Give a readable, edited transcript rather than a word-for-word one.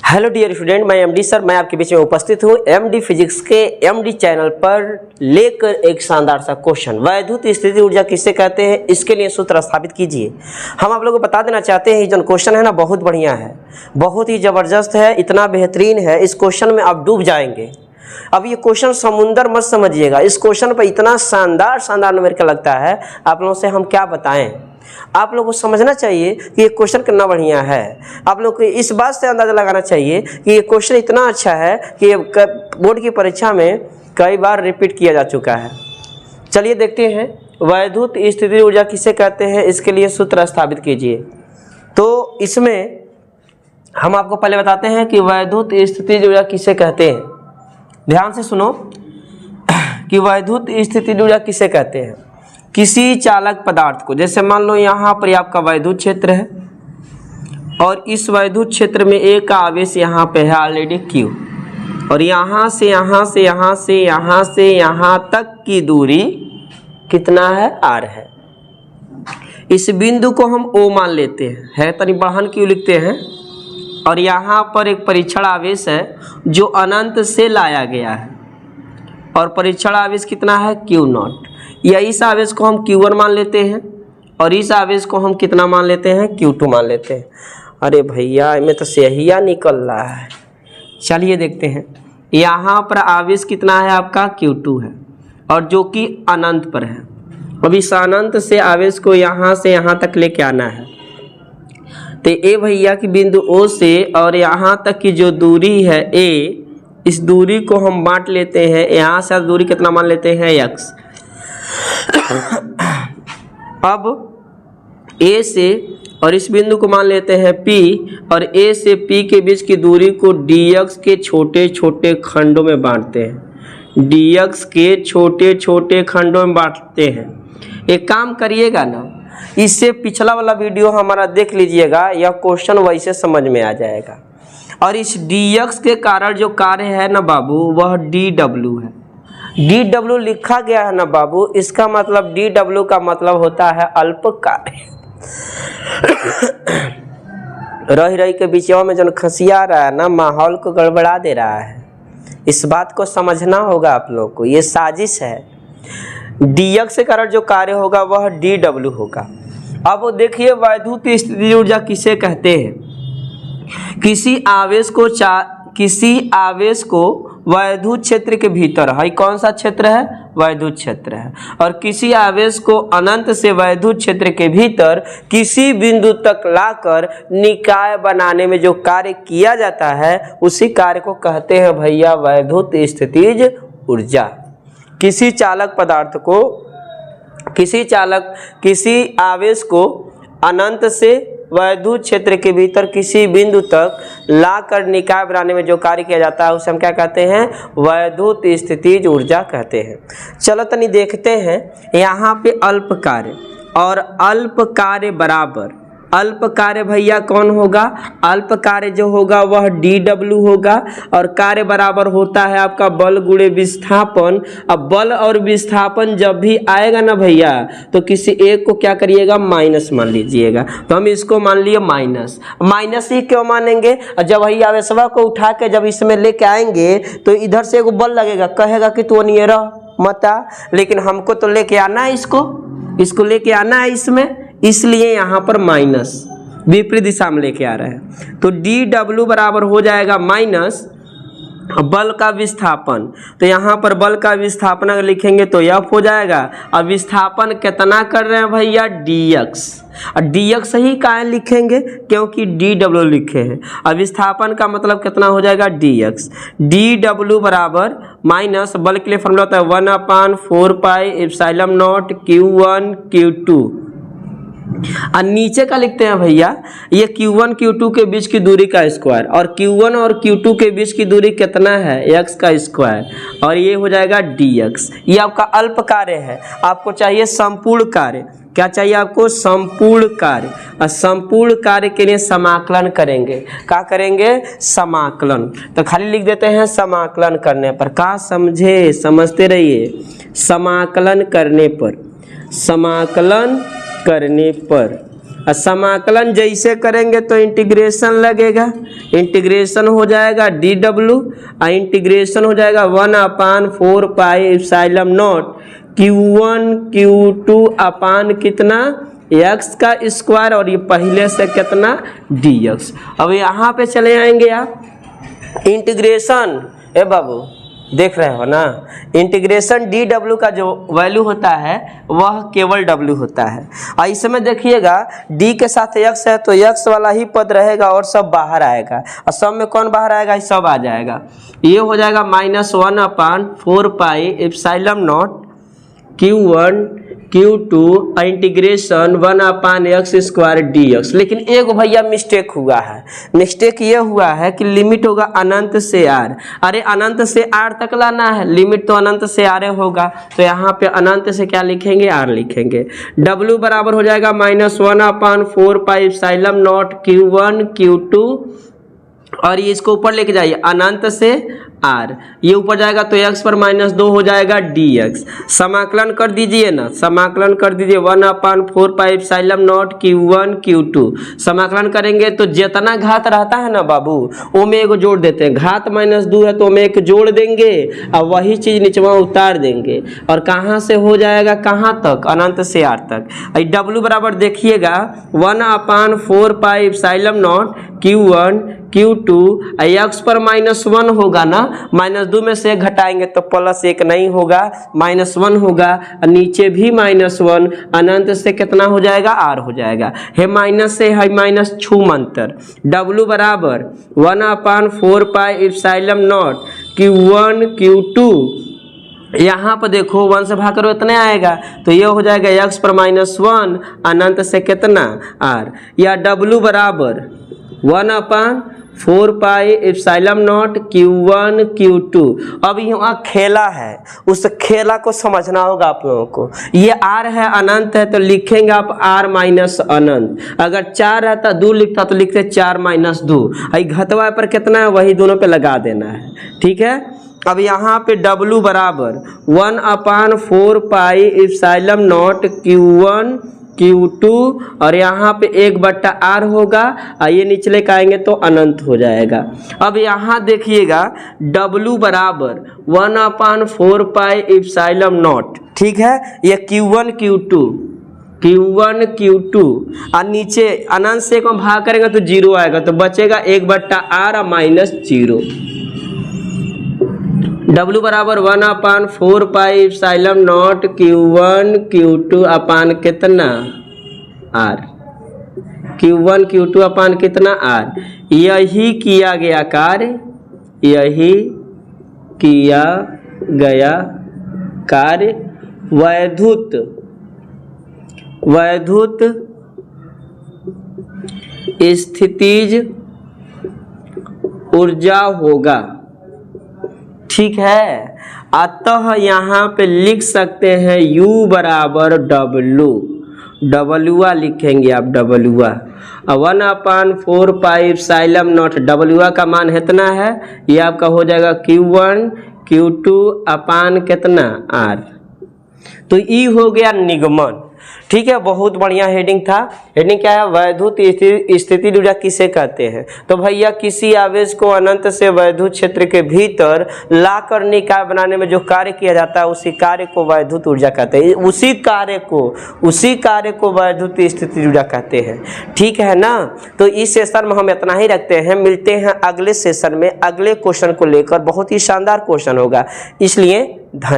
Hello dear student, मैं MD sir, मैं आपके बीच में उपस्थित हूँ एमडी फिजिक्स के एमडी चैनल पर लेकर एक शानदार सा क्वेश्चन। वैद्युत स्थिति ऊर्जा किसे कहते हैं, इसके लिए सूत्र स्थापित कीजिए। हम आप लोगों को बता देना चाहते हैं, जो क्वेश्चन है ना बहुत बढ़िया है, बहुत ही ज़बरदस्त है, इतना बेहतरीन है, इस क्वेश्चन में आप डूब जाएंगे। अब ये क्वेश्चन समुंदर मत समझिएगा, इस क्वेश्चन पर इतना शानदार मेरे को लगता है, आप लोगों से हम क्या बताएं। आप लोगों को समझना चाहिए कि ये क्वेश्चन कितना बढ़िया है। आप लोग को इस बात से अंदाजा लगाना चाहिए कि ये क्वेश्चन इतना अच्छा है कि बोर्ड की परीक्षा में कई बार रिपीट किया जा चुका है। चलिए देखते हैं, वैद्युत स्थिति ऊर्जा किसे कहते हैं, इसके लिए सूत्र स्थापित कीजिए। तो इसमें हम आपको पहले बताते हैं कि वैद्युत स्थिति ऊर्जा किसे कहते हैं। ध्यान से सुनो कि वैद्युत स्थिति ऊर्जा किसे कहते हैं। किसी चालक पदार्थ को, जैसे मान लो यहाँ पर आपका वैद्युत क्षेत्र है और इस वैद्युत क्षेत्र में एक का आवेश यहाँ पे है ऑलरेडी Q, और यहाँ से यहाँ से यहाँ से यहाँ से यहाँ तक की दूरी कितना है, R है। इस बिंदु को हम O मान लेते हैं, तनी बढ़न Q लिखते हैं, और यहाँ पर एक परीक्षण आवेश है जो अनंत से लाया गया है, और परीक्षण आवेश कितना है, Q0। या इस आवेश को हम Q1 मान लेते हैं और इस आवेश को हम कितना मान लेते हैं, Q2 मान लेते हैं। अरे भैया इनमें तो सहिया निकल रहा है। चलिए देखते हैं, यहाँ पर आवेश कितना है आपका, Q2 है, और जो कि अनंत पर है। अब इस अनंत से आवेश को यहाँ से यहाँ तक लेके आना है। तो ए भैया की बिंदु O से और यहाँ तक की जो दूरी है A, इस दूरी को हम बांट लेते हैं। यहाँ से दूरी कितना मान लेते हैं, x। अब A से और इस बिंदु को मान लेते हैं P, और A से P के बीच की दूरी को dx के छोटे छोटे खंडों में बांटते हैं। dx के छोटे छोटे खंडों में बांटते हैं। एक काम करिएगा ना, इससे पिछला वाला वीडियो हमारा देख लीजिएगा, यह क्वेश्चन वैसे समझ में आ जाएगा। और इस dx के कारण जो कार्य है ना बाबू, वह dw है। dw लिखा गया है ना बाबू, इसका मतलब dw का मतलब होता है अल्प कार्य। रही के बीचवा में जो खसिया रहा है ना, माहौल को गड़बड़ा दे रहा है। इस बात को समझना होगा आप लोग को, ये साजिश है। dx के कारण जो कार्य होगा वह dw होगा। अब देखिए, वैद्युत स्थिति ऊर्जा किसे कहते हैं। किसी आवेश को वैद्युत क्षेत्र के भीतर है, कौन सा क्षेत्र है, वैद्युत क्षेत्र है, और किसी आवेश को अनंत से वैद्युत क्षेत्र के भीतर किसी बिंदु तक लाकर निकाय बनाने में जो कार्य किया जाता है, उसी कार्य को कहते हैं भैया वैद्युत स्थितिज ऊर्जा। किसी चालक पदार्थ को, किसी आवेश को अनंत से वैद्युत क्षेत्र के भीतर किसी बिंदु तक लाकर निकाय बनाने में जो कार्य किया जाता है, उसे हम क्या कहते हैं, वैद्युत स्थितिज ऊर्जा कहते हैं। चलो तनी देखते हैं, यहाँ पे अल्प कार्य और अल्प कार्य बराबर, अल्प कार्य भैया कौन होगा, अल्प कार्य जो होगा वह dw होगा, और कार्य बराबर होता है आपका बल गुणे विस्थापन। अब बल और विस्थापन जब भी आएगा ना भैया, तो किसी एक को क्या करिएगा, माइनस मान लीजिएगा। तो हम इसको मान लिए माइनस ही क्यों मानेंगे, जब वही आवेशवा को उठा के जब इसमें लेके आएंगे तो इधर से एगो बल लगेगा, कहेगा कि तू नहीं रह मता, लेकिन हमको तो लेके आना है, इसको लेके आना है इसमें, इसलिए यहाँ पर माइनस विपरीत दिशा में लेके आ रहा है। तो dw बराबर हो जाएगा माइनस बल का विस्थापन। तो यहाँ पर बल का विस्थापन अगर लिखेंगे तो F हो जाएगा। अब विस्थापन कितना कर रहे हैं भैया, dx, और dx ही काहे लिखेंगे, क्योंकि dw लिखे हैं। अब विस्थापन का मतलब कितना हो जाएगा, dx। dw बराबर माइनस बल के लिए फॉर्मूला होता है 1/4 pi epsilon not Q1 Q2, और नीचे का लिखते हैं भैया, ये Q1 Q2 के बीच की दूरी का स्क्वायर, और Q1 और Q2 के बीच की दूरी कितना है, x का स्क्वायर, और ये हो जाएगा dx। ये आपका अल्प कार्य है, आपको चाहिए संपूर्ण कार्य। क्या चाहिए आपको, संपूर्ण कार्य। और संपूर्ण कार्य के लिए समाकलन करेंगे, क्या करेंगे, समाकलन। तो खाली लिख देते हैं समाकलन करने पर, क्या समझे, समझते रहिए, समाकलन करने पर और समाकलन जैसे करेंगे तो इंटीग्रेशन लगेगा, इंटीग्रेशन हो जाएगा dw और इंटीग्रेशन हो जाएगा 1/4 pi epsilon not q1 q2 अपान कितना x का स्क्वायर और ये पहले से कितना dx। अब यहाँ पे चले आएंगे आप इंटीग्रेशन, ए बाबू देख रहे हो ना, इंटीग्रेशन dw का जो वैल्यू होता है वह केवल w होता है। और इसमें देखिएगा d के साथ x है तो x वाला ही पद रहेगा और सब बाहर आएगा, और सब में कौन बाहर आएगा, ये सब आ जाएगा। ये हो जाएगा -1/4 pi epsilon not q1 q2 integration 1/x² dx। लेकिन एक भैया मिस्टेक हुआ है, मिस्टेक ये हुआ है कि लिमिट होगा अनंत से r। अरे अनंत से r तक लाना है, लिमिट तो अनंत से r होगा, तो यहाँ पे अनंत से क्या लिखेंगे, r लिखेंगे। w बराबर हो जाएगा -1/4 pi epsilon not q1 q2 और ये इसको ऊपर लेके जाइए अनंत से r, ये ऊपर जाएगा तो x पर -2 हो जाएगा dx। समाकलन कर दीजिए ना, समाकलन कर दीजिए 1/4 pi epsilon not q1 q2। समाकलन करेंगे तो जितना घात रहता है ना बाबू वो में एक जोड़ देते हैं, घात -2 है तो में एक जोड़ देंगे और वही चीज नीचवा उतार देंगे और कहाँ से हो जाएगा, कहाँ तक, अनंत से r तक। w बराबर देखिएगा 1/4 pi epsilon not q1 q2 x पर -1 होगा ना, -2 में से घटाएंगे तो +1 नहीं होगा, -1 होगा, नीचे भी -1, अनंत से कितना हो जाएगा, r हो जाएगा। है माइनस से है माइनस छूमंतर। w बराबर 1/4 pi epsilon not q1 q2, यहाँ पर देखो 1 से भाग करो इतने आएगा तो ये हो जाएगा x पर -1 अनंत से कितना r, या w बराबर 1/4 pi epsilon not q1 q2। अब यहाँ खेला है, उस खेला को समझना होगा आप लोगों को। ये r है अनंत है तो लिखेंगे आप r माइनस अनंत, अगर 4 रहता 2 लिखता तो लिखते 4 - 2, घतवा पर कितना है वही दोनों पे लगा देना है, ठीक है। अब यहाँ पे w बराबर 1/4 pi epsilon not q1 q2 और यहाँ पे 1/r होगा, ये निचले का आएंगे तो अनंत हो जाएगा। अब यहाँ देखिएगा w बराबर 1/4 पाई एप्सिलॉन नॉट, ठीक है, ये q1 q2 और नीचे अनंत से को भाग करेंगे तो 0 आएगा तो बचेगा 1/r -0। w बराबर 1/4 pi epsilon not q1 q2 अपान कितना r, q1 q2 अपान कितना r। यही किया गया कार्य, यही किया गया कार्य वैद्युत स्थितिज ऊर्जा होगा, ठीक है। अतः यहाँ पे लिख सकते हैं u बराबर w लिखेंगे आप w 1/4 pi epsilon not, w का मान इतना है, ये आपका हो जाएगा q1 q2 अपान कितना r। तो ई हो गया निगमन, ठीक है। बहुत बढ़िया हेडिंग था। हेडिंग क्या है, वैद्युत स्थिति ऊर्जा किसे कहते हैं। तो भैया किसी आवेश को अनंत से वैद्युत क्षेत्र के भीतर लाकर निकाय बनाने में जो कार्य किया जाता है उसी कार्य को वैद्युत ऊर्जा कहते हैं, उसी कार्य को वैद्युत स्थिति ऊर्जा कहते हैं, ठीक है ना। तो इस सेशन में हम इतना ही रखते हैं, मिलते हैं अगले सेशन में अगले क्वेश्चन को लेकर। बहुत ही शानदार क्वेश्चन होगा, इसलिए धन्यवाद।